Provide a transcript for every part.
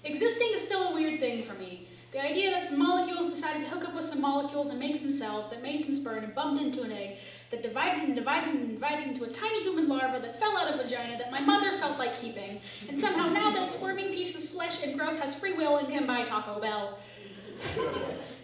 Existing is still a weird thing for me. The idea that some molecules decided to hook up with some molecules and make some cells that made some sperm and bumped into an egg that divided and divided and divided into a tiny human larva that fell out of a vagina that my mother felt like keeping. And somehow now that squirming piece of flesh and gross has free will and can buy Taco Bell.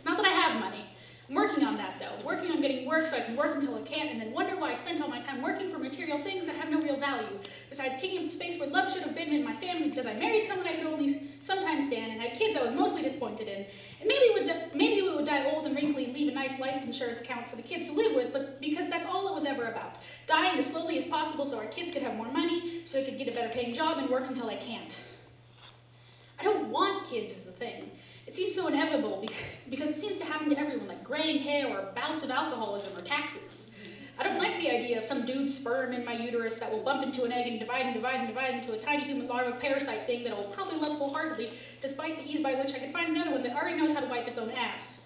Not that I have money. I'm working on that though. Working on getting work so I can work until I can't and then wonder why I spent all my time working for material things that have no real value. Besides taking up the space where love should have been in my family because I married someone I could only sometimes stand and had kids I was mostly disappointed in. And maybe we would die old and wrinkly and leave a nice life insurance account for the kids to live with, but because that's all it was ever about. Dying as slowly as possible so our kids could have more money, so I could get a better paying job and work until I can't. I don't want kids is the thing. It seems so inevitable because it seems to happen to everyone, like graying hair or bouts of alcoholism or taxes. I don't like the idea of some dude's sperm in my uterus that will bump into an egg and divide and divide and divide into a tiny human larva parasite thing that I'll probably love wholeheartedly, despite the ease by which I could find another one that already knows how to wipe its own ass.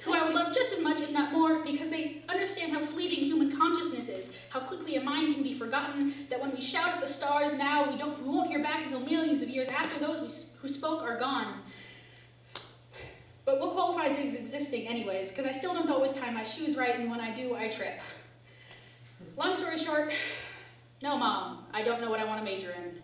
Who I would love just as much, if not more, because they understand how fleeting human consciousness is, how quickly a mind can be forgotten, that when we shout at the stars now, we won't hear back until millions of years after those who spoke are gone. But what qualifies as existing anyways, because I still don't always tie my shoes right, and when I do, I trip. Long story short, no, Mom, I don't know what I want to major in.